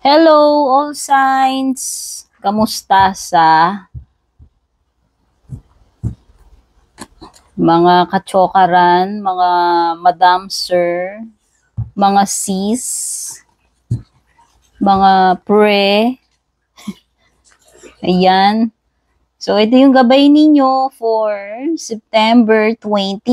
Hello, all signs! Kamusta sa mga kachokaran, mga madam sir, mga sis, mga pre, ayan. So, ito yung gabay ninyo for September 29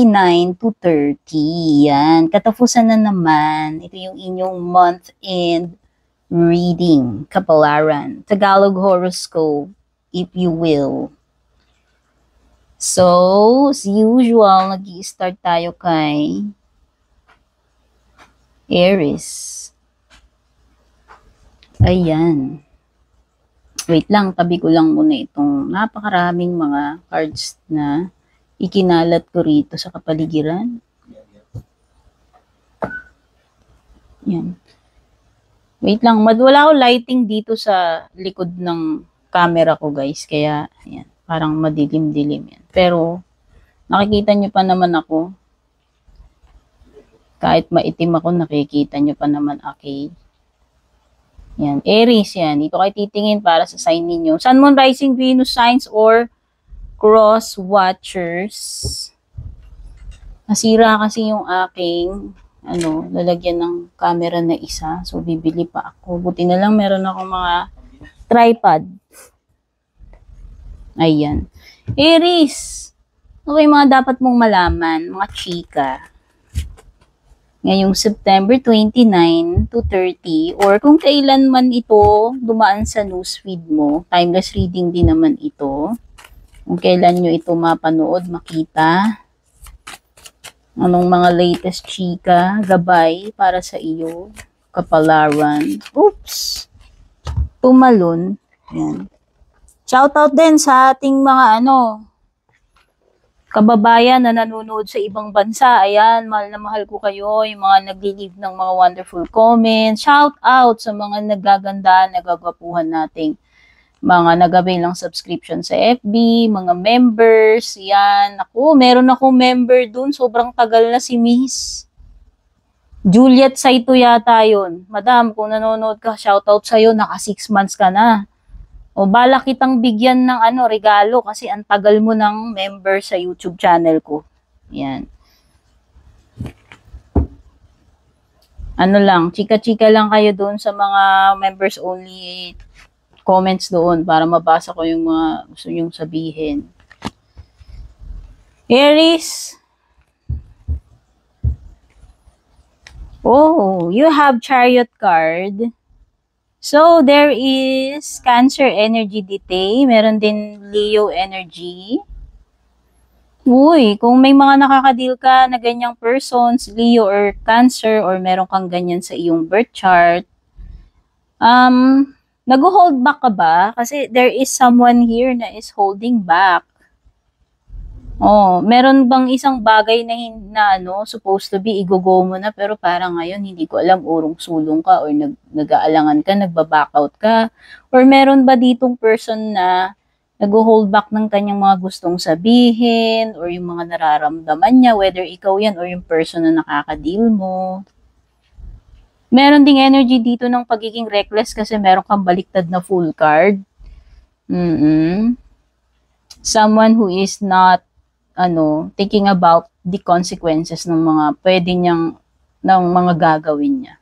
to 30. Yan, katapusan na naman. Ito yung inyong month-end reading, Kapalaran, Tagalog horoscope, if you will. So, as usual, nag-i-start tayo kay Aries. Ayan. Wait lang, tabi ko lang muna itong napakaraming mga cards na ikinalat ko rito sa kapaligiran. Yan. Wait lang, wala ko lighting dito sa likod ng camera ko, guys. Kaya, yan, parang madilim-dilim yan. Pero, nakikita nyo pa naman ako. Kahit maitim ako, nakikita nyo pa naman, okay? Yan, Aries yan. Dito kayo titingin para sa sign ninyo. Sun, Moon, Rising, Venus signs or cross watchers. Nasira kasi yung aking lalagyan ng camera na isa. So, bibili pa ako. Buti na lang meron akong mga tripod. Ayan. Aries. Ano yung mga dapat mong malaman, mga chika? Ngayong September 29 to 30, or kung kailan man ito dumaan sa newsfeed mo, timeless reading din naman ito. Kung kailan nyo ito mapanood, makita. Anong mga latest chika, gabay para sa iyo, Kapalaran. Oops! Tumalon. Yan. Shoutout din sa ating mga kababayan na nanonood sa ibang bansa. Ayan, mahal na mahal ko kayo. Yung mga nag-leave ng mga wonderful comments. Shout out sa mga nagaganda, nagagwapuhan nating mga nag-avail ng subscription sa FB, mga members. Yan. Ako, meron akong member dun. Sobrang tagal na si Miss Juliet Saito yata yun. Madam, kung nanonood ka, shout out sa'yo. Naka 6 months ka na. O bala kitang bigyan ng regalo kasi ang tagal mo ng member sa YouTube channel ko. Yan. Chika-chika lang kayo doon sa mga members only comments doon para mabasa ko yung mga gusto nyong sabihin. Aries. Oh, you have Chariot card. So, there is Cancer energy dite. Meron din Leo energy. Uy, kung may mga nakakadeal ka na ganyang persons, Leo or Cancer, or meron kang ganyan sa iyong birth chart, nag-hold back ka ba? Kasi there is someone here na is holding back. Oh, meron bang isang bagay na supposed to be i-go mo na, pero parang ngayon hindi ko alam, urong sulong ka or nag-aalangan ka, nagba-back out ka, or meron ba ditong person na nag-hold back ng kanyang mga gustong sabihin or yung mga nararamdaman niya, whether ikaw yan or yung person na nakaka-deal mo. Meron ding energy dito ng pagiging reckless kasi meron kang baliktad na full card. Someone who is not thinking about the consequences ng mga ng mga gagawin niya.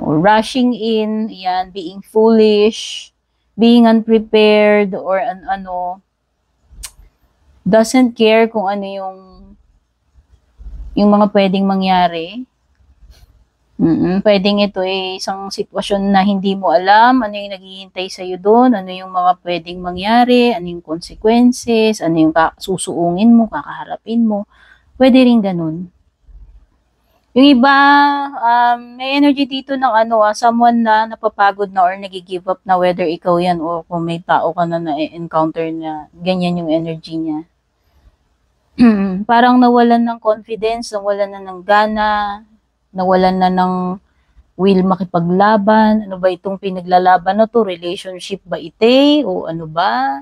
Rushing in, yan, being foolish, being unprepared, or doesn't care kung ano yung mga pwedeng mangyari. Pwedeng ito isang sitwasyon na hindi mo alam, ano yung naghihintay sa'yo doon, ano yung mga pwedeng mangyari, ano yung consequences, ano yung susuungin mo, kakaharapin mo. Pwede rin ganun. Yung iba, may energy dito ng someone na napapagod na or nag-give up na, whether ikaw yan o kung may tao ka na na-encounter na ganyan yung energy niya. Parang nawalan ng confidence, nawalan na ng gana, nawalan na ng will makipaglaban. Ano ba itong pinaglalaban na to? Relationship ba ite? O ano ba?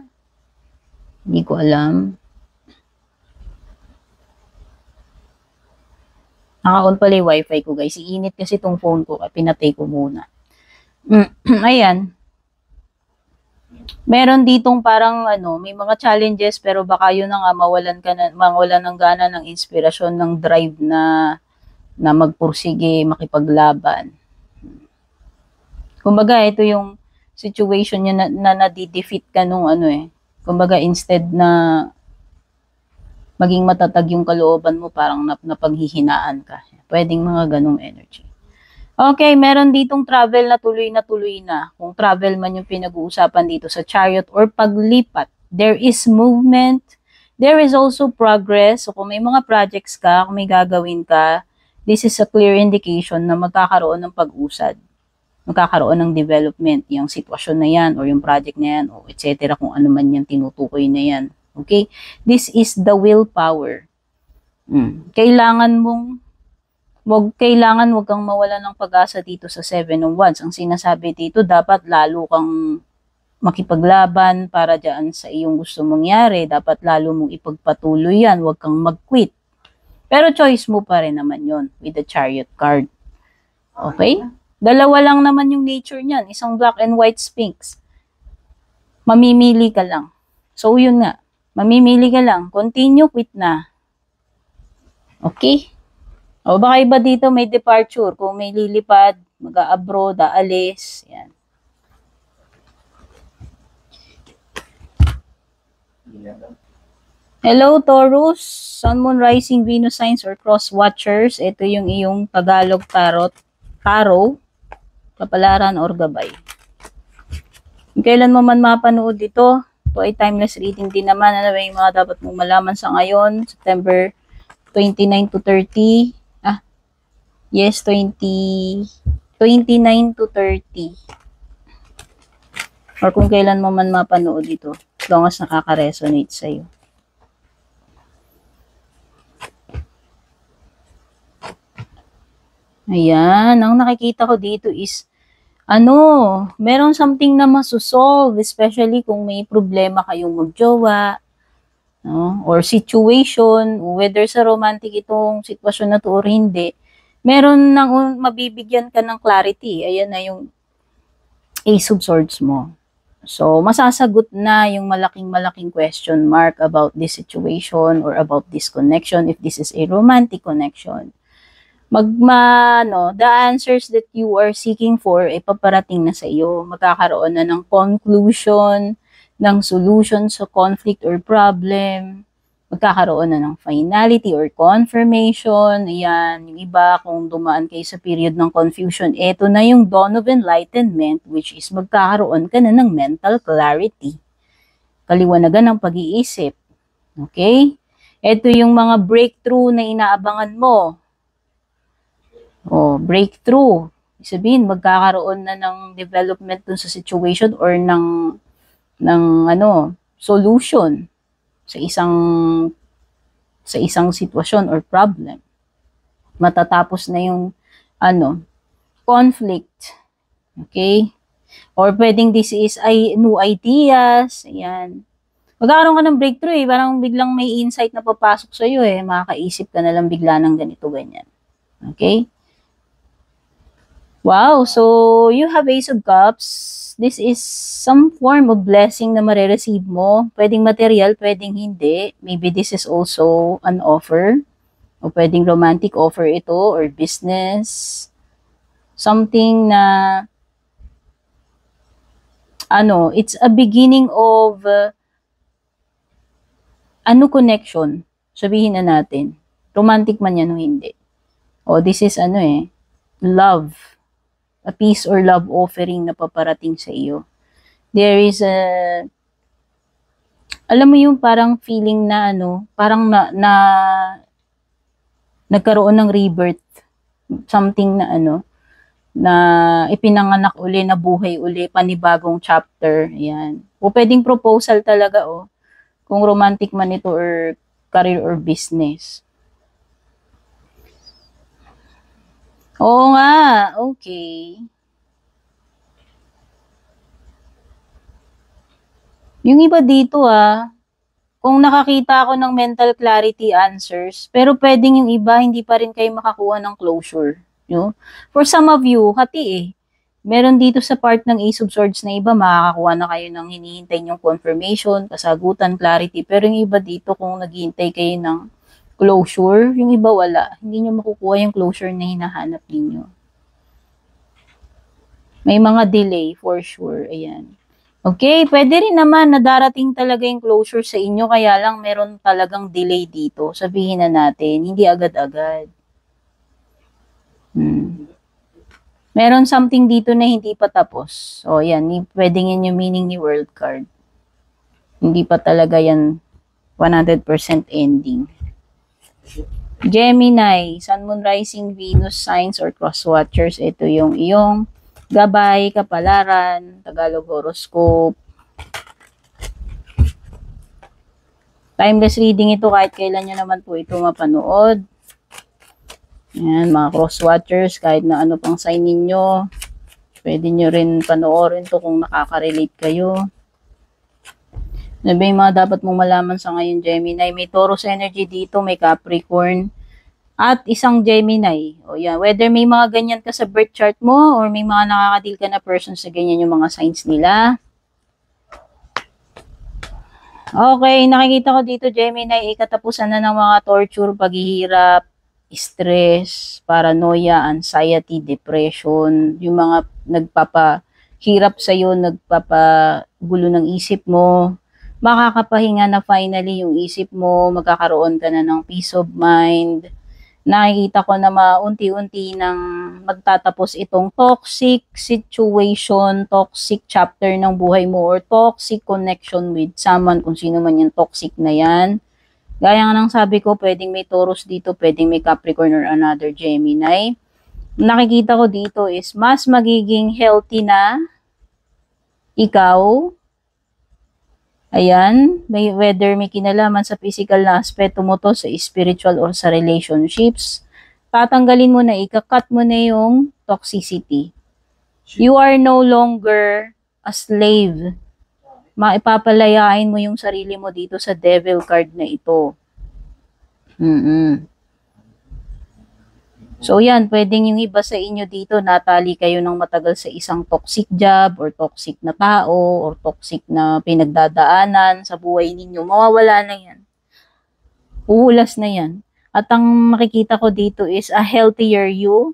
Hindi ko alam. Naka-on pala yung wifi ko, guys. Iinit kasi itong phone ko. Pinatay ko muna. Ayan. Meron ditong parang may mga challenges pero baka yun na nga mawalan ng gana, ng inspirasyon, ng drive na magpursige, makipaglaban. Kumbaga, ito yung situation niya na nadi-defeat ka nung Kumbaga, instead na maging matatag yung kalooban mo, parang napaghihinaan ka. Pwedeng mga ganong energy. Okay, meron ditong travel na tuloy na. Kung travel man yung pinag-uusapan dito sa Chariot or paglipat, there is movement, there is also progress. So kung may mga projects ka, kung may gagawin ka, this is a clear indication na magkakaroon ng pag-usad. Magkakaroon ng development, yung sitwasyon na yan, or yung project na yan, o etc. kung ano man yung tinutukoy na yan. Okay? This is the willpower. Kailangan wag kang mawala ng pag-asa dito sa Seven of Wands. Ang sinasabi dito, dapat lalo kang makipaglaban para dyan sa iyong gusto mangyari. Dapat lalo mong ipagpatuloy yan. Wag kang mag-quit. Pero choice mo pa rin naman yon with the Chariot card. Okay? Dalawa lang naman yung nature niyan. Isang black and white Sphinx. Mamimili ka lang. So, yun nga. Mamimili ka lang. Continue, quit na. Okay? O baka iba dito may departure. Kung may lilipad, mag-a-abroad, aalis. Yan. Hello, Taurus. Sun, Moon, Rising, Venus signs or cross watchers. Ito yung iyong Tagalog tarot. Kapalaran or gabay. Kailan mo man mapanood dito, ito ay timeless reading din naman. Ano ba yung mga dapat mong malaman sa ngayon? September 29 to 30. Yes, 29 to 30. Or kung kailan mo man mapanood ito, as long as nakaka-resonate sa'yo. Ayan, ang nakikita ko dito is, meron something na masusolve, especially kung may problema kayong magjowa, no? Or situation, whether sa romantic itong sitwasyon na to or hindi, meron nang mabibigyan ka ng clarity. Ayan na yung Ace of Swords mo. So, masasagot na yung malaking question mark about this situation or about this connection if this is a romantic connection. The answers that you are seeking for ay paparating na sa iyo. Magkakaroon na ng conclusion, ng solution sa conflict or problem. Magkakaroon na ng finality or confirmation. Ayan, yung iba, kung dumaan kayo sa period ng confusion, eto na yung dawn of enlightenment, which is magkakaroon ka na ng mental clarity. Kaliwanagan ng pag-iisip. Okay? Ito yung mga breakthrough na inaabangan mo. Breakthrough. Sabihin, magkakaroon na ng development dun sa situation or ng solution sa isang sitwasyon or problem. Matatapos na yung conflict. Okay? Or pwedeng this is new ideas. Ayan. Magkakaroon ka ng breakthrough parang biglang may insight na papasok sa iyo makakaisip ka na lang bigla ng ganito, ganyan. Okay? Wow, so you have Ace of Cups. This is some form of blessing na marireceive mo. Pwedeng material, pwedeng hindi. Maybe this is also an offer. O pwedeng romantic offer ito or business. Something na, it's a beginning of connection. Sabihin na natin. Romantic man yan o hindi. O this is love. A peace or love offering na paparating sa iyo. There is alam mo yung parang feeling na parang nagkaroon ng rebirth. Something na na ipinanganak uli, na buhay uli, panibagong chapter. Ayan. O pwedeng proposal talaga kung romantic man ito or career or business. Oo nga, okay. Yung iba dito kung nakakita ako ng mental clarity answers, pero pwedeng yung iba hindi pa rin kayo makakuha ng closure. For some of you, hati Meron dito sa part ng Ace of Swords na iba, makakakuha na kayo ng hinihintay yung confirmation, kasagutan, clarity. Pero yung iba dito, kung naghihintay kayo ng closure, yung iba wala. Hindi nyo makukuha yung closure na hinahanap ninyo. May mga delay for sure. Ayan. Okay, pwede rin naman na darating talaga yung closure sa inyo, kaya lang meron talagang delay dito. Sabihin na natin, hindi agad-agad. Meron something dito na hindi pa tapos. O yan, pwedeng yun yung meaning ni world card. Hindi pa talaga yan 100% ending. Gemini, Sun, Moon, Rising, Venus, signs or cross watchers. Ito yung iyong gabay, kapalaran, Tagalog horoscope. Timeless reading ito kahit kailan nyo naman po ito mapanood. Yan, mga cross-watchers, kahit na ano pang sign ninyo, pwede nyo rin panoorin to kung nakaka-relate kayo. Ano ba yung mga dapat mong malaman sa ngayon, Gemini? May Taurus energy dito, may Capricorn, at isang Gemini. O yan, whether may mga ganyan ka sa birth chart mo, or may mga nakaka-deal ka na person sa ganyan yung mga signs nila. Okay, nakikita ko dito, Gemini, katapusan na ng mga torture, paghihirap, stress, paranoia, anxiety, depression, yung mga nagpapahirap sa'yo, nagpapagulo ng isip mo, makakapahinga na finally yung isip mo, magkakaroon ka na ng peace of mind. Nakikita ko na maunti-unti nang magtatapos itong toxic situation, toxic chapter ng buhay mo, or toxic connection with someone, kung sino man yung toxic na yan. Gaya nga ng sabi ko, pwedeng may Taurus dito, pwedeng may Capricorn or another Gemini. Nakikita ko dito is mas magiging healthy na ikaw. Ayan, whether may kinalaman sa physical na aspeto mo to, sa spiritual or sa relationships. Tatanggalin mo na, ikakat mo na yung toxicity. You are no longer a slave. Maipapalayain mo yung sarili mo dito sa devil card na ito. So yan, pwedeng yung iba sa inyo dito, natali kayo ng matagal sa isang toxic job, or toxic na tao, or toxic na pinagdadaanan sa buhay ninyo. Mawawala na yan. Uhulas na yan. At ang makikita ko dito is a healthier you.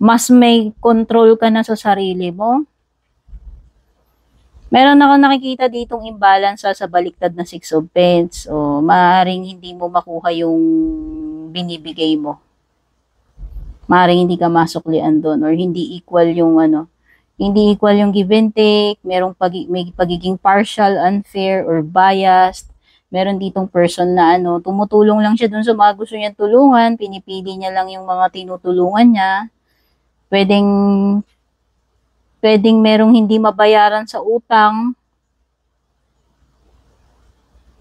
Mas may control ka na sa sarili mo. Meron ako nakikita ditong imbalance sa baliktad na Six of Pentacles. O maaaring hindi mo makuha yung binibigay mo. Maaaring hindi ka masuklian doon, or hindi equal yung hindi equal yung give and take. May pagiging partial, unfair, or biased. Meron ditong person na tumutulong lang siya doon sa mga gusto niyang tulungan, pinipili niya lang yung mga tinutulungan niya. Pwedeng merong hindi mabayaran sa utang,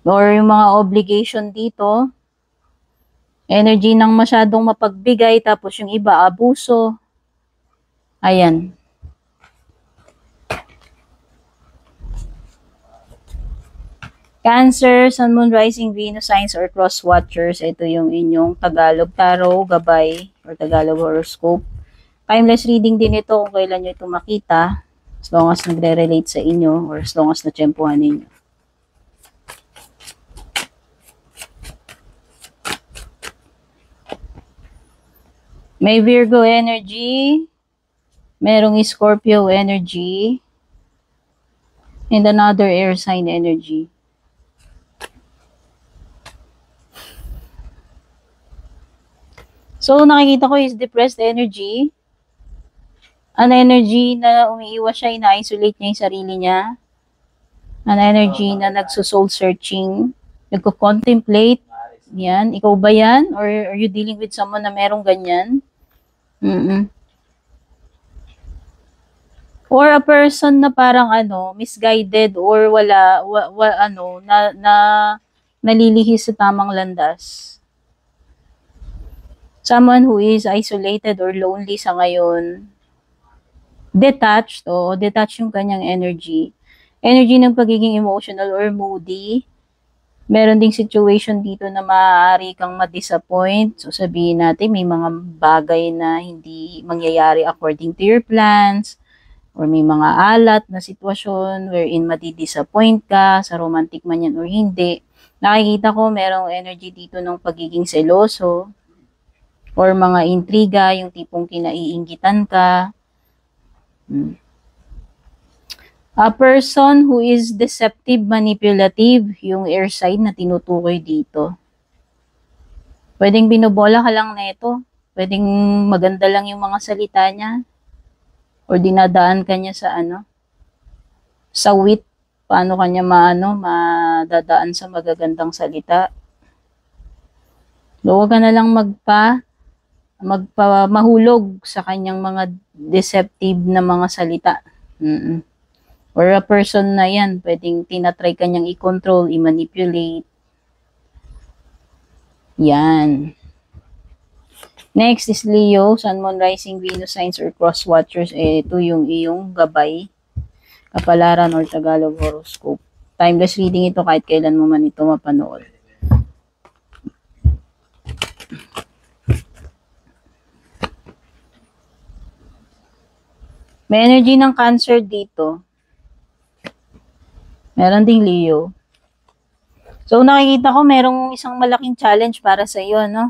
or yung mga obligation dito. Energy ng masyadong mapagbigay, tapos yung iba abuso. Ayan. Cancer, Sun, Moon, Rising, Venus, signs or cross watchers. Ito yung inyong Tagalog Tarot, gabay, or Tagalog horoscope. Timeless reading din ito kung kailan nyo ito makita, as long as nagre-relate sa inyo, or as long as natsyempohan ninyo. May Virgo energy, merong Scorpio energy, and another air sign energy. So, nakikita ko is depressed energy. An energy na umiiwas siya, ina-isolate niya yung sarili niya. An energy na nagso-soul searching, nagko-contemplate. Yan, ikaw ba yan? Or are you dealing with someone na merong ganyan? Or a person na parang misguided, or nalilihis sa tamang landas. Someone who is isolated or lonely sa ngayon. Detached, detached yung kanyang energy. Energy ng pagiging emotional or moody. Meron ding situation dito na maaari kang ma-disappoint. So, sabihin natin, may mga bagay na hindi mangyayari according to your plans, or may mga alat na sitwasyon wherein madi-disappoint ka, sa romantic man yan or hindi. Nakikita ko merong energy dito ng pagiging seloso, or mga intriga, yung tipong kinaiinggitan ka. A person who is deceptive, manipulative, yung air sign na tinutukoy dito. Pwedeng binobola ka lang na ito. Pwedeng maganda lang yung mga salita niya. Or dinadaan ka niya sa sa wit. Paano kanya madadaan sa magagandang salita. So, huwag ka na lang mahulog sa kanyang mga deceptive na mga salita. Or a person na yan, pwedeng tinatry kanyang i-control, i-manipulate. Yan. Next is Leo, Sun, Moon, Rising, Venus, Signs, or Cross Watchers. Ito yung iyong gabay, kapalaran, or Tagalog horoscope. Timeless reading ito kahit kailan mo man ito mapanood. May energy ng Cancer dito. Meron ding Leo. So, nakikita ko merong isang malaking challenge para sa iyo, no?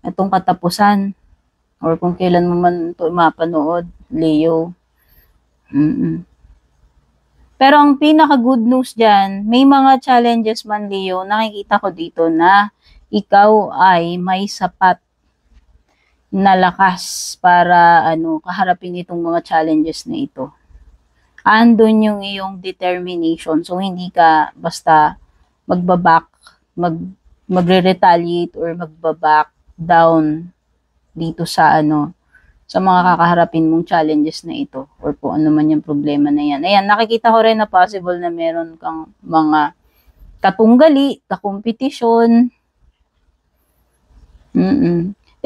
Itong katapusan. Or kung kailan mo man ito mapanood, Leo. Pero ang pinaka-good news dyan, may mga challenges man, Leo, nakikita ko dito na ikaw ay may sapat na lakas para kaharapin itong mga challenges na ito. Andun yung iyong determination. So, hindi ka basta magre-retaliate or magbaback down dito sa sa mga kakaharapin mong challenges na ito or kung ano man yung problema na yan. Ayan, nakikita ko rin na possible na meron kang mga katunggali, kakompetisyon.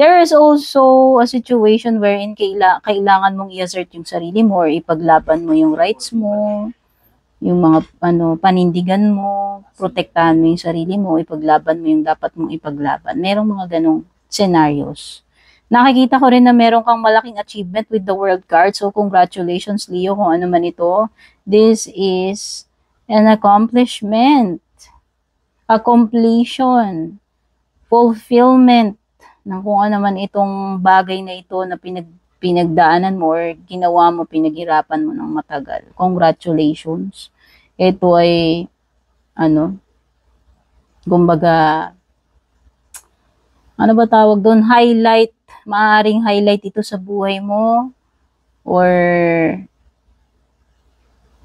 There is also a situation wherein kailangan mong i-assert yung sarili mo or ipaglaban mo yung rights mo, yung mga panindigan mo, protektahan mo yung sarili mo, ipaglaban mo yung dapat mong ipaglaban. Merong mga ganong scenarios. Nakikita ko rin na meron kang malaking achievement with the World card. So, congratulations, Leo, kung ano man ito. This is an accomplishment, a completion, fulfillment ng kung ano man itong bagay na ito na pinagdaanan mo or ginawa mo, pinaghirapan mo ng matagal. Congratulations. Ito ay, kumbaga, ano ba tawag doon? Highlight. Maaaring highlight ito sa buhay mo. Or,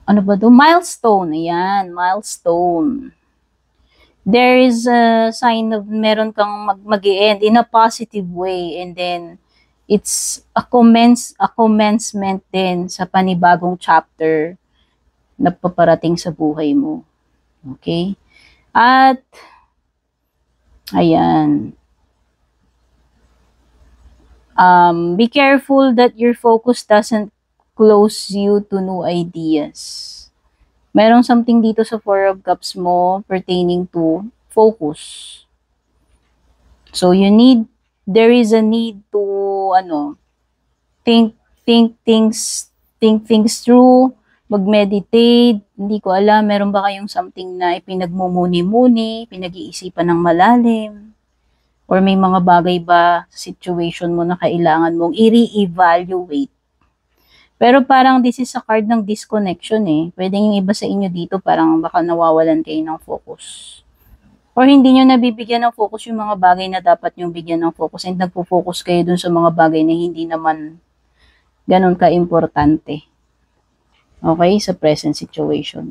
ano ba doon? Milestone. Ayan, milestone. There is a sign of meron kang mag-i-end in a positive way, and then it's a commencement din sa panibagong chapter na paparating sa buhay mo. Okay? At ayan. Be careful that your focus doesn't close you to new ideas. Merong something dito sa Four of Cups mo pertaining to focus. So, there is a need to, think things through, mag-meditate. Hindi ko alam, meron ba kayong something na ipinagmumuni-muni, pinag-iisipan ng malalim? Or may mga bagay ba sa situation mo na kailangan mong i-re-evaluate? Pero parang this is a card ng disconnection eh. Pwede yung iba sa inyo dito parang baka nawawalan kayo ng focus. Or hindi nyo nabibigyan ng focus yung mga bagay na dapat nyo bigyan ng focus and nagpo-focus kayo dun sa mga bagay na hindi naman ganun ka-importante. Okay? Sa present situation.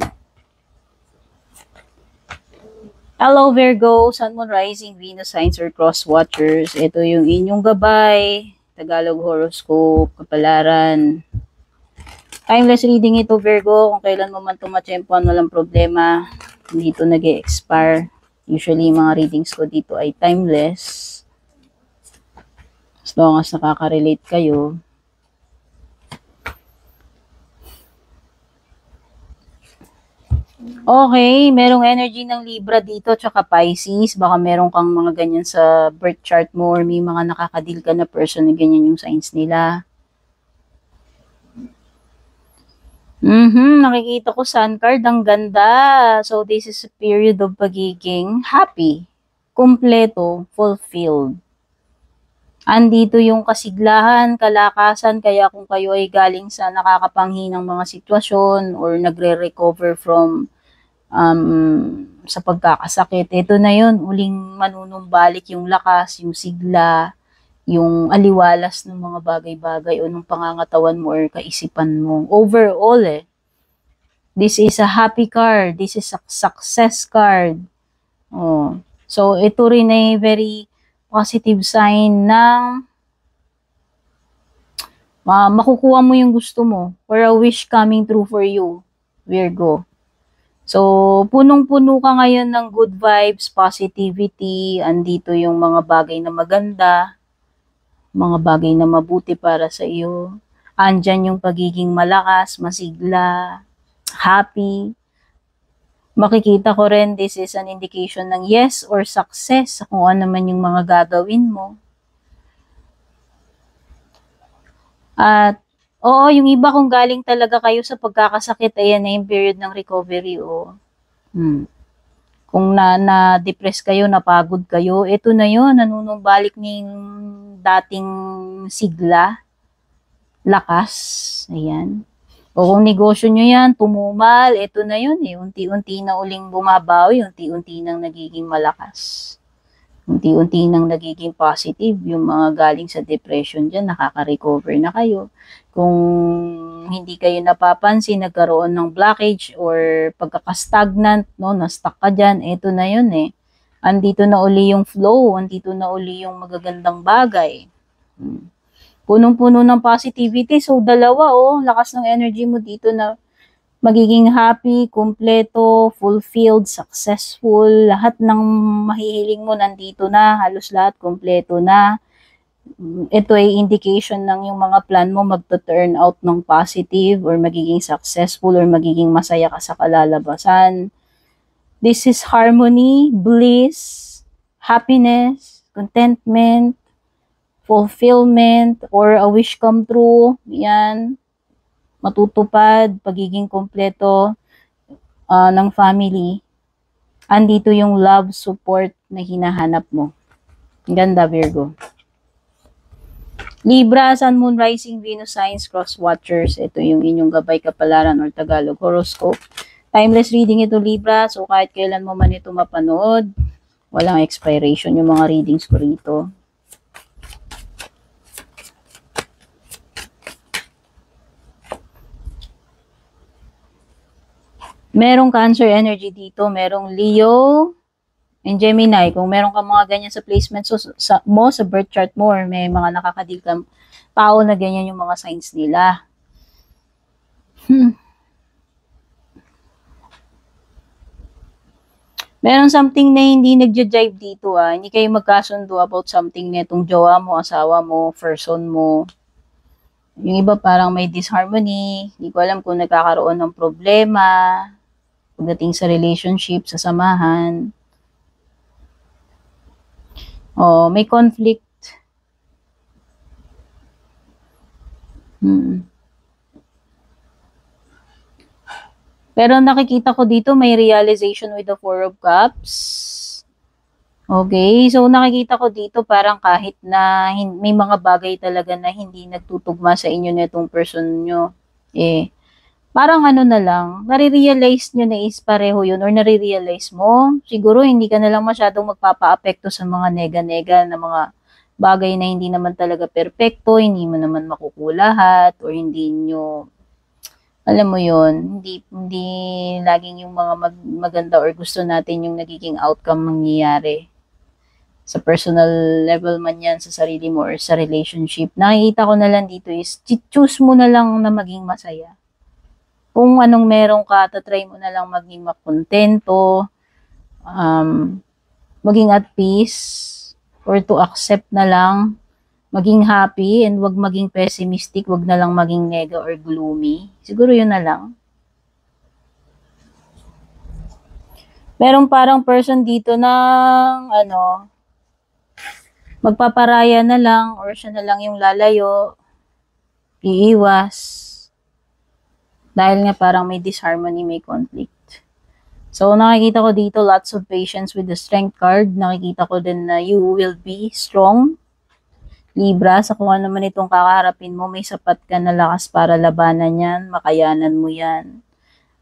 Hello Virgo, Sun, Moon, Rising, Venus, Signs, or Cross Watchers. Ito yung inyong gabay. Tagalog horoscope, kapalaran. Timeless reading ito, Virgo. Kung kailan mo man tumatsyempoan, walang problema. Hindi ito nag-e-expire. Usually, mga readings ko dito ay timeless. As long as nakaka-relate kayo. Okay, merong energy ng Libra dito tsaka Pisces. Baka meron kang mga ganyan sa birth chart mo or may mga nakakadil ka na person na ganyan yung signs nila. Nakikita ko sun card, ang ganda. So, this is a period of pagiging happy, kumpleto, fulfilled. Andito yung kasiglahan, kalakasan, kaya kung kayo ay galing sa nakakapanghinang mga sitwasyon or nagre-recover from sa pagkakasakit, ito na yun, uling manunumbalik yung lakas, yung sigla, yung aliwalas ng mga bagay-bagay o ng pangangatawan mo or kaisipan mo. Overall, this is a happy card. This is a success card. Oh. So, ito rin ay very positive sign ng makukuha mo yung gusto mo or a wish coming true for you, Virgo. So, punong-puno ka ngayon ng good vibes, positivity, andito yung mga bagay na maganda, mga bagay na mabuti para sa iyo. Andyan yung pagiging malakas, masigla, happy. Makikita ko rin, this is an indication ng yes or success kung ano man yung mga gagawin mo. At, oo, yung iba kung galing talaga kayo sa pagkakasakit, ayan na yung period ng recovery, Kung na-depress kayo, napagod kayo, ito na yun, nanunumbalik ng dating sigla, lakas, ayan. O kung negosyo nyo yan, tumumal, ito na yun unti-unti na uling bumabawi, unti-unti nang nagiging malakas. Unti-unti nang nagiging positive, yung mga galing sa depression dyan, nakaka-recover na kayo. Kung hindi kayo napapansin, nagkaroon ng blockage or pagkakastagnant, na-stuck ka dyan, ito na yun Andito na uli yung flow, andito na uli yung magagandang bagay. Punong-puno ng positivity, so dalawa lakas ng energy mo dito na magiging happy, kumpleto, fulfilled, successful, lahat ng mahihiling mo nandito na, halos lahat kumpleto na. Ito ay indication ng yung mga plan mo magto-turn out ng positive or magiging successful or magiging masaya ka sa kalalabasan. This is harmony, bliss, happiness, contentment, fulfillment, or a wish come true. Yan. Matutupad, pagiging kumpleto ng family. Andito yung love, support na hinahanap mo. Ganda, Virgo. Libra, Sun, Moon, Rising, Venus, Signs, Cross Watchers. Ito yung inyong gabay kapalaran or Tagalog horoscope. Timeless reading ito, Libra. So, kahit kailan mo man ito mapanood, walang expiration yung mga readings ko rito. Merong Cancer energy dito, merong Leo and Gemini. Kung meron ka mga ganyan sa placement sa birth chart mo, or may mga nakakadil kang tao na ganyan yung mga signs nila. Meron something na hindi nagja-jive dito Hindi kayo magkasundo about something netong jowa mo, asawa mo, person mo. Yung iba parang may disharmony. Hindi ko alam kung nagkakaroon ng problema pagdating sa relationship, sa samahan. May conflict. Pero nakikita ko dito may realization with the Four of Cups. Okay, so nakikita ko dito parang kahit na may mga bagay talaga na hindi nagtutugma sa inyo netong person nyo, parang ano na lang, nare-realize nyo na is pareho yun or nare-realize mo, siguro hindi ka na lang masyadong magpapa-apekto sa mga nega-nega na mga bagay na hindi naman talaga perpekto, hindi mo naman makukulahat or hindi nyo, alam mo yun, hindi laging yung mga maganda or gusto natin yung nagiging outcome mangyayari. Sa personal level man yan, sa sarili mo or sa relationship. Nakikita ko na lang dito is, choose mo na lang na maging masaya. Kung anong meron ka, tatry mo na lang maging makontento, maging at peace, or to accept na lang, maging happy, and wag maging pessimistic, wag na lang maging nega or gloomy. Siguro yun na lang. Merong parang person dito ng, ano, magpaparaya na lang or siya na lang yung lalayo, iiwas. Dahil nga parang may disharmony, may conflict. So, nakikita ko dito lots of patience with the strength card. Nakikita ko din na you will be strong. Libra, sa kung ano man itong kakaharapin mo, may sapat ka na lakas para labanan yan, makayanan mo yan.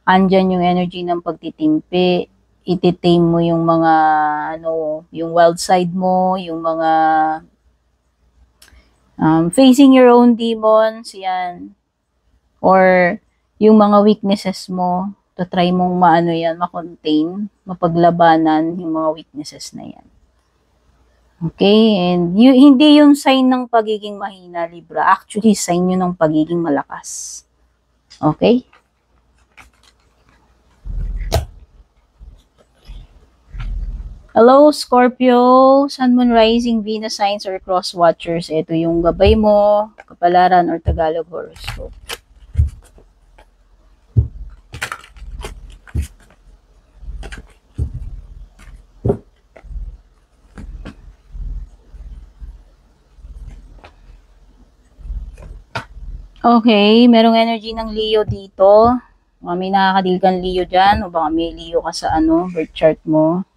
Andyan yung energy ng pagtitimpi, ititame mo yung mga, ano, yung wild side mo, yung mga facing your own demons, yan. Or yung mga weaknesses mo, to try mong maano yan, makontain, mapaglabanan yung mga weaknesses na yan. Okay, and hindi yung sign ng pagiging mahina, Libra. Actually, sign yun ng pagiging malakas. Okay? Hello, Scorpio, Sun, Moon, Rising, Venus, Signs, or Cross Watchers. Ito yung gabay mo, kapalaran, or Tagalog horoscope. Okay, merong energy ng Leo dito. Baka may nakakadil kang Leo dyan, o baka may Leo ka sa birth chart mo.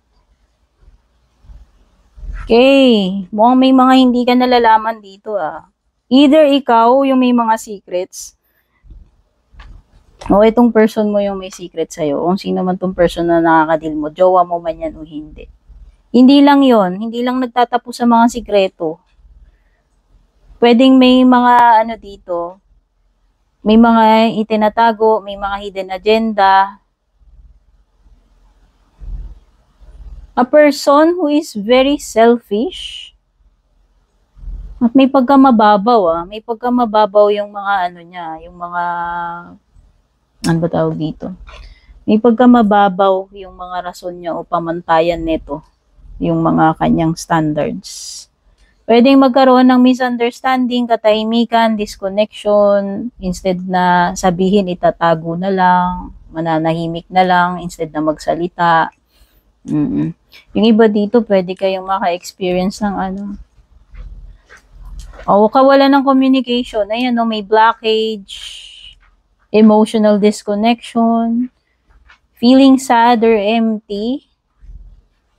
Okay, mukhang may mga hindi ka nalalaman dito Either ikaw yung may mga secrets, o itong person mo yung may secret sa'yo, kung sino man tong person na nakakadil mo, jowa mo man yan o hindi. Hindi lang yon, hindi lang nagtatapos sa mga sikreto. Pwedeng may mga dito, may mga itinatago, may mga hidden agenda. A person who is very selfish. At may pagkamababaw may pagkamababaw yung mga niya, yung mga ano ba tawag dito? May pagkamababaw yung mga rason niya o pamantayan nito, yung mga kanyang standards. Pwedeng magkaroon ng misunderstanding, katahimikan, disconnection, instead na sabihin itatago na lang, mananahimik na lang instead na magsalita. Yung iba dito, pwede kayong maka-experience ng kawalan ng communication. Ayan, may blockage, emotional disconnection, feeling sad or empty,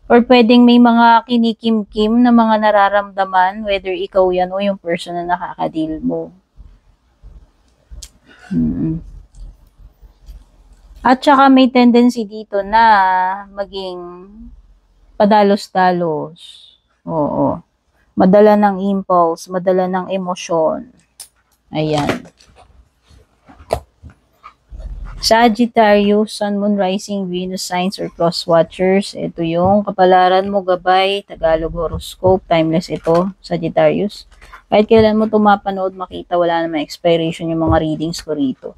or pwedeng may mga kinikim-kim na mga nararamdaman, whether ikaw yan o yung person na nakakadil mo. At saka may tendency dito na maging padalos-dalos. Oo. Madala ng impulse, madala ng emosyon. Ayan. Sagittarius, Sun, Moon, Rising, Venus, Signs, or Cross Watchers. Ito yung kapalaran mo, gabay, Tagalog horoscope. Timeless ito, Sagittarius. Kahit kailan mo ito mapanood, makita, wala namang expiration yung mga readings ko rito.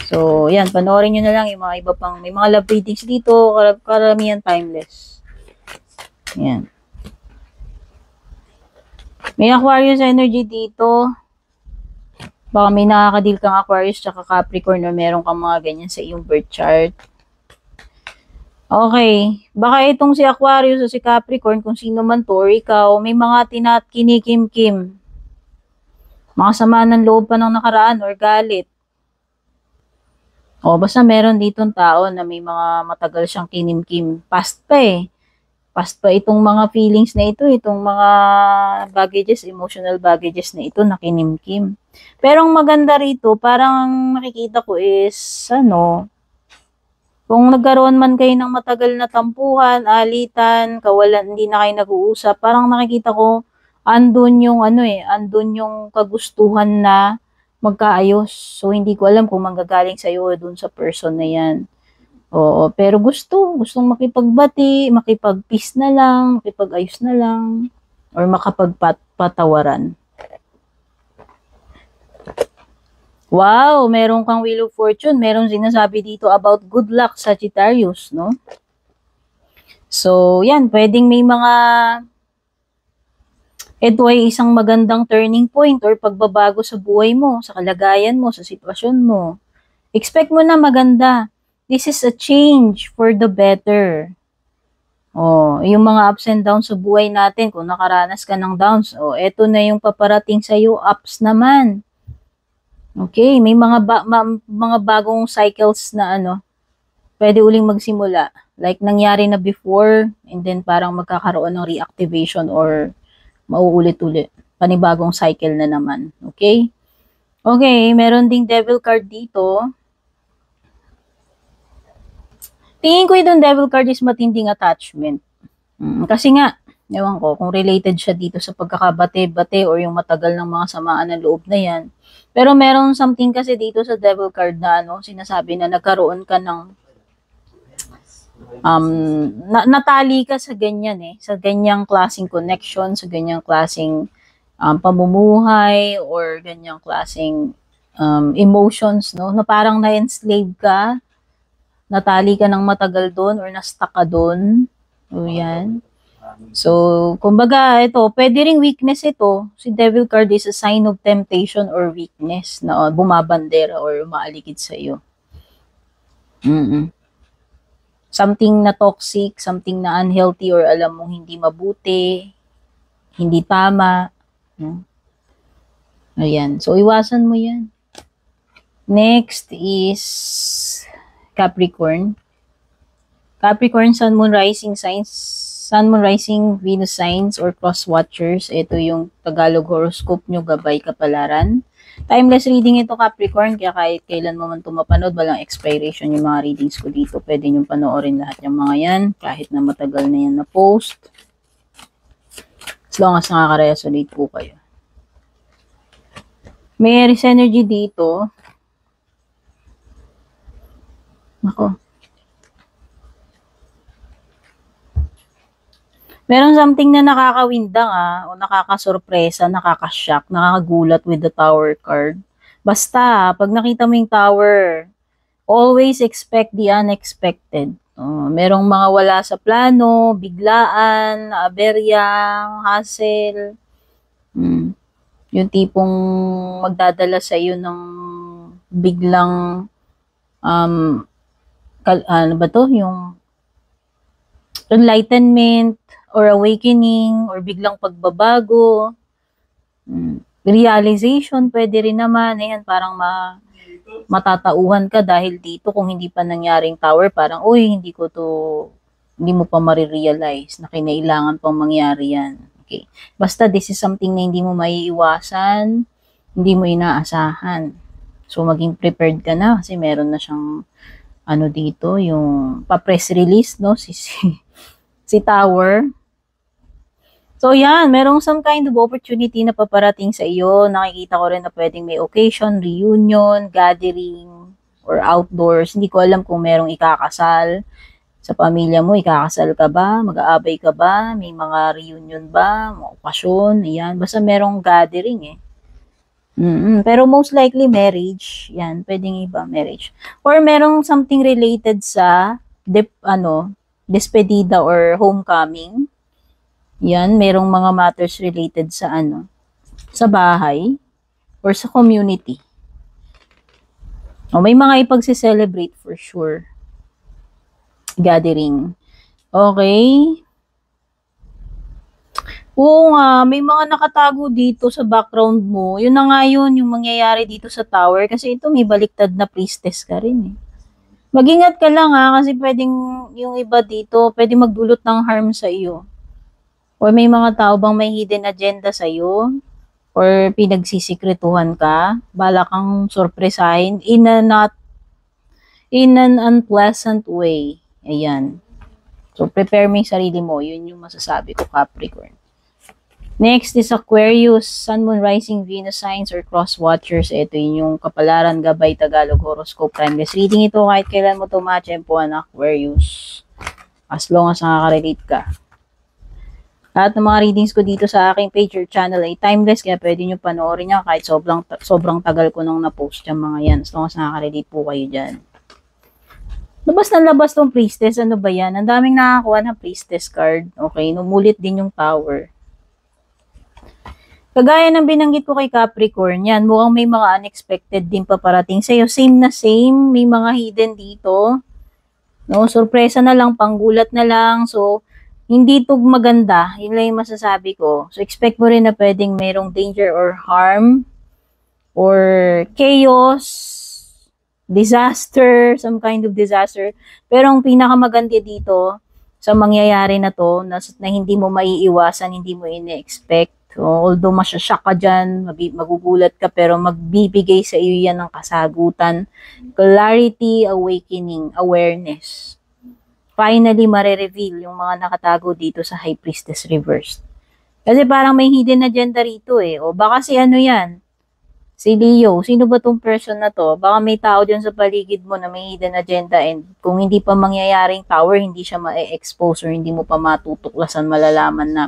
So, yan, panoorin nyo na lang yung mga iba pang, may mga love readings dito, karamihan timeless. Yan. May Aquarius energy dito. Baka may nakakadil kang Aquarius tsaka Capricorn o meron kang mga ganyan sa iyong birth chart. Okay. Baka itong si Aquarius o si Capricorn, kung sino man to or ikaw, may mga kinikim-kim. Mga sama ng loob pa ng nakaraan or galit. Basta meron ditong tao na may mga matagal siyang kinimkim. Past pa itong mga feelings na ito, itong mga baggages, emotional baggages na ito na kinimkim. Pero ang maganda rito, parang nakikita ko is, kung nagkaroon man kayo ng matagal na tampuhan, alitan, kawalan, hindi na kayo nag-uusap, parang nakikita ko, andun yung andun yung kagustuhan na magkaayos. So, hindi ko alam kung manggagaling sa'yo o dun sa person na yan. Oo, pero gustong makipagbati, makipag-peace na lang, makipag-ayos na lang, or makapagpatawaran. Wow, meron kang Wheel of Fortune, meron sinasabi dito about good luck, Sagittarius, no? So, yan, pwedeng may mga, ito ay isang magandang turning point or pagbabago sa buhay mo, sa kalagayan mo, sa sitwasyon mo. Expect mo na maganda. This is a change for the better. Oh, yung mga ups and downs sa buhay natin, kung nakaranas ka ng downs, eto na yung paparating sa iyo, ups naman. Okay, may mga bagong cycles na pwede uling magsimula. Like nangyari na before, and then parang magkakaroon ng reactivation or mauulit-ulit. Panibagong cycle na naman. Okay? Okay, meron ding devil card dito. Tingin ko itong devil card is matinding attachment. Kasi nga, ewan ko, kung related siya dito sa pagkakabate-bate or yung matagal ng mga samaan ng loob na yan. Pero meron something kasi dito sa devil card na sinasabi na nagkaroon ka ng natali ka sa ganyan sa ganyang klaseng connection, sa ganyang klaseng pamumuhay or ganyang klaseng emotions, na parang na-enslave ka, natali ka ng matagal doon or na-stuck ka doon. O yan. So, kumbaga, ito, pwede ring weakness ito. Si devil card is a sign of temptation or weakness na bumabandera or umaalikid sa iyo. Something na toxic, something na unhealthy or alam mong hindi mabuti, hindi tama. Ayan. So, iwasan mo yan. Next is Capricorn. Capricorn, Sun, Moon, Rising signs. Sun, Moon, Rising, Venus signs or cross watchers. Ito yung Tagalog horoscope nyo, gabay kapalaran. Timeless reading ito, Capricorn, kaya kahit kailan mo man ito mapanood, walang expiration yung mga readings ko dito. Pwede nyo panoorin lahat yung mga yan, kahit na matagal na yan na post. As long as nakaka-resonate po kayo. May Aries energy dito. Nako. Meron something na nakakawindang o nakakasurpresa, nakakashock, nakakagulat with the Tower card. Basta, pag nakita mo yung Tower, always expect the unexpected. Merong mga wala sa plano, biglaan, aberya, hassle. Yung tipong magdadala sa iyo ng biglang yung enlightenment or awakening or biglang pagbabago. Realization, pwede rin naman. Ayan, parang matatauhan ka dahil dito kung hindi pa nangyaring Tower, parang, hindi mo pa marirealize na kinailangan pang mangyari yan. Okay. Basta this is something na hindi mo maiiwasan, hindi mo inaasahan. So, maging prepared ka na kasi meron na siyang dito, yung pa-press release, si Tower. So, yan, merong some kind of opportunity na paparating sa iyo. Nakikita ko rin na pwedeng may occasion, reunion, gathering, or outdoors. Hindi ko alam kung merong ikakasal sa pamilya mo. Ikakasal ka ba? Mag-aabay ka ba? May mga reunion ba? Mga okasyon? Ayan. Basta merong gathering Pero most likely marriage. Yan, pwedeng iba, marriage. Or merong something related sa despedida or homecoming. Yan, merong mga matters related sa sa bahay or sa community. May mga ipagse-celebrate for sure. Gathering. Okay. Oo nga, may mga nakatago dito sa background mo. Yun na nga yun, yung mangyayari dito sa Tower. Kasi ito, may baliktad na priestess ka rin Mag-ingat ka lang kasi pwedeng yung iba dito, pwedeng magdulot ng harm sa iyo. Or may mga tao bang may hidden agenda sa iyo? Or pinagsisikretuhan ka? Bala kang sorpresahin in an unpleasant way. Ayan. So, prepare mo yung sarili mo. Yun yung masasabi ko, Capricorn. Next is Aquarius, Sun, Moon, Rising, Venus signs or cross watchers. Ito yung kapalaran, gabay, Tagalog, horoscope, timeless reading. Ito kahit kailan mo tumatsempuan, Aquarius. As long as nakaka-relate ka. Lahat ng mga readings ko dito sa aking page or channel ay timeless, kaya pwede nyo panoorin yan kahit sobrang tagal ko nung na-post yung mga yan. As long as nakaka-relate po kayo dyan. Labas ng labas tong priestess. Ano ba yan? Ang daming nakakuha ng priestess card. Okay, numulit din yung Tower. Kagaya ng binanggit ko kay Capricorn, yan, mukhang may mga unexpected din paparating sa'yo. Same na same, may mga hidden dito. No, sorpresa na lang, panggulat na lang. So, hindi to maganda. Yun lang yung masasabi ko. So, expect mo rin na pwedeng mayroong danger or harm or chaos, disaster, some kind of disaster. Pero ang pinakamaganda dito sa mangyayari na to, na hindi mo maiiwasan, hindi mo ine-expect. So, although masyashock ka dyan, magugulat ka, pero magbibigay sa iyo yan ng kasagutan, clarity, awakening, awareness. Finally, mare-reveal yung mga nakatago dito sa High Priestess Reversed. Kasi parang may hidden agenda rito eh. O baka si ano yan, si Leo, sino ba tong person na to? Baka may tao dyan sa paligid mo na may hidden agenda and kung hindi pa mangyayaring tower, hindi siya ma-expose or hindi mo pa matutuklasan, malalaman na,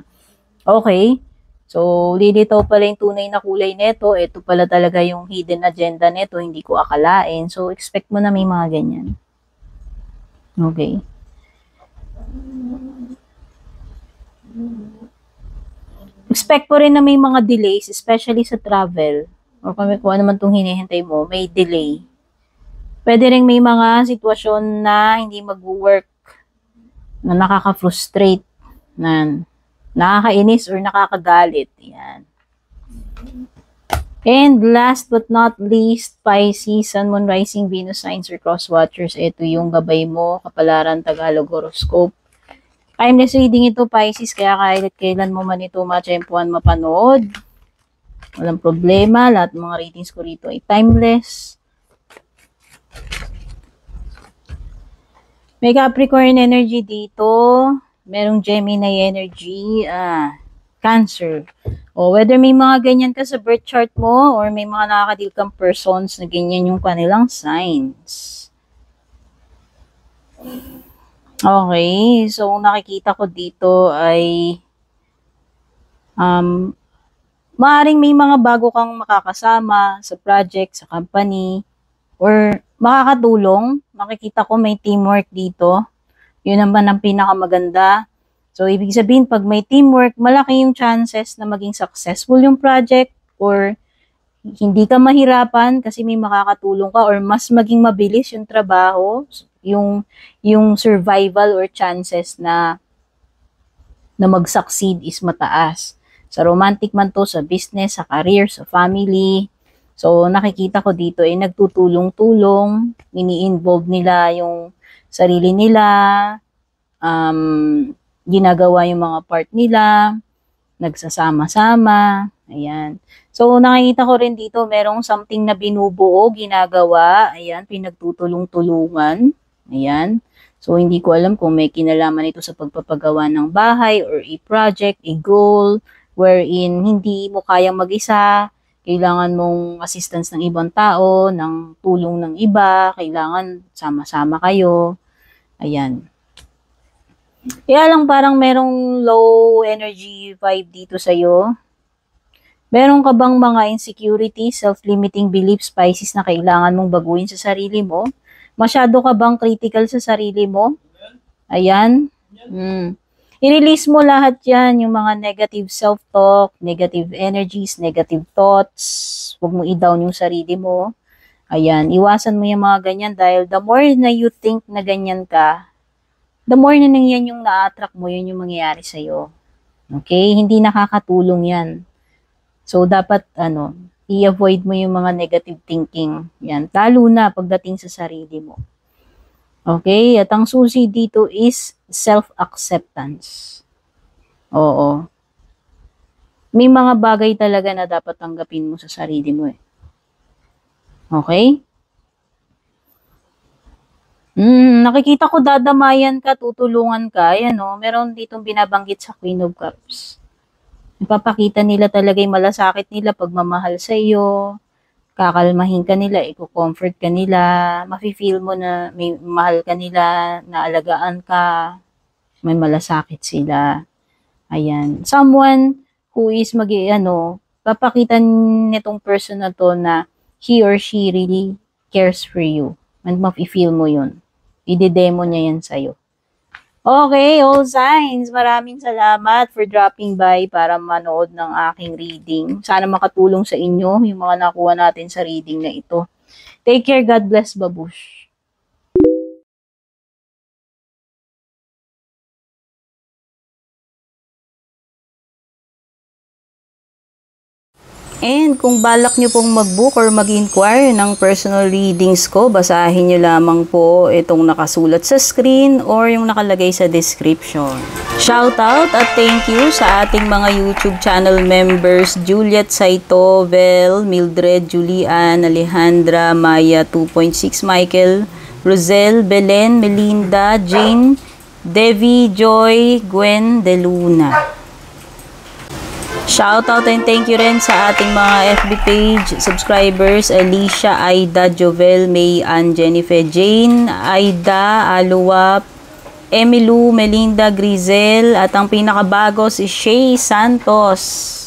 okay, so lilitaw pala yung tunay na kulay neto, ito pala talaga yung hidden agenda neto, hindi ko akalain. So, expect mo na may mga ganyan. Okay. Expect ko rin na may mga delays, especially sa travel. O kung ano man itong hinihintay mo, may delay. Pwede rin may mga sitwasyon na hindi mag-work, na nakaka-frustrate, na nakakainis or nakakagalit. Yan. And last but not least, Pisces, Sun, Moon, Rising, Venus, Signs, or Cross Watchers. Ito yung gabay mo, Kapalaran, Tagalog, Horoscope. Timeless reading ito, Pisces, kaya kahit kailan mo man ito matsyempuan mapanood. Walang problema, lahat ng mga ratings ko rito ay timeless. May Capricorn energy dito. Merong Gemini energy. Cancer. O whether may mga ganyan ka sa birth chart mo or may mga nakakadil kang persons na ganyan yung kanilang signs. Okay. So, nakikita ko dito ay maaring may mga bago kang makakasama sa project, sa company, or makakatulong. Makikita ko may teamwork dito. Yun naman ang pinakamaganda. So, ibig sabihin, pag may teamwork, malaki yung chances na maging successful yung project or hindi ka mahirapan kasi may makakatulong ka or mas maging mabilis yung trabaho, yung survival or chances na mag-succeed is mataas. Sa romantic man to, sa business, sa career, sa family. So, nakikita ko dito ay nagtutulong-tulong, ini-involve nila yung sarili nila, ginagawa yung mga part nila, nagsasama-sama, ayan. So, nakikita ko rin dito, merong something na binubuo, ginagawa, ayan, pinagtutulong-tulungan, ayan. So, hindi ko alam kung may kinalaman ito sa pagpapagawa ng bahay or a project, a goal, wherein hindi mo kayang mag-isa, kailangan mong assistance ng ibang tao, ng tulong ng iba, kailangan sama-sama kayo. Ayan. Kaya lang parang merong low energy vibe dito sa'yo. Meron ka bang mga insecurity, self-limiting beliefs, Pisces, na kailangan mong baguhin sa sarili mo? Masyado ka bang critical sa sarili mo? Ayan. I-release mo lahat yan, yung mga negative self-talk, negative energies, negative thoughts. Huwag mo i-down yung sarili mo. Ayan, iwasan mo yung mga ganyan dahil the more na you think na ganyan ka, the more na yan yung na-attract mo, yun yung mangyayari sa'yo. Okay? Hindi nakakatulong yan. So, dapat, i-avoid mo yung mga negative thinking. Yan. Lalo na pagdating sa sarili mo. Okay? At ang susi dito is self-acceptance. Oo. May mga bagay talaga na dapat tanggapin mo sa sarili mo eh. Okay? Nakikita ko dadamayan ka, tutulungan ka. Ayan o, meron ditong binabanggit sa Queen of Cups. Ipapakita nila talaga yung malasakit nila, pagmamahal sa iyo, kakalmahin ka nila, i-comfort ka nila, mafe-feel mo na may mahal ka nila, naalagaan ka, may malasakit sila. Ayan. Someone who is papakita nitong person na to na he or she really cares for you. And mafe-feel mo yun. I-demo niya yan sa'yo. Okay, all signs. Maraming salamat for dropping by para manood ng aking reading. Sana makatulong sa inyo yung mga nakuha natin sa reading na ito. Take care. God bless, babush. And kung balak nyo pong mag-book or mag-inquire ng personal readings ko, basahin nyo lamang po itong nakasulat sa screen or yung nakalagay sa description. Shoutout at thank you sa ating mga YouTube channel members, Juliet Saito, Vel, Mildred, Julian, Alejandra, Maya 2.6, Michael, Rosel, Belen, Melinda, Jane, Devi, Joy, Gwen, De Luna. Shoutout and thank you rin sa ating mga FB page subscribers, Alicia, Aida, Jovel, May, Ann, Jennifer, Jane, Aida, Aluwa, Emilu, Melinda, Grizel, at ang pinakabago si Shay Santos.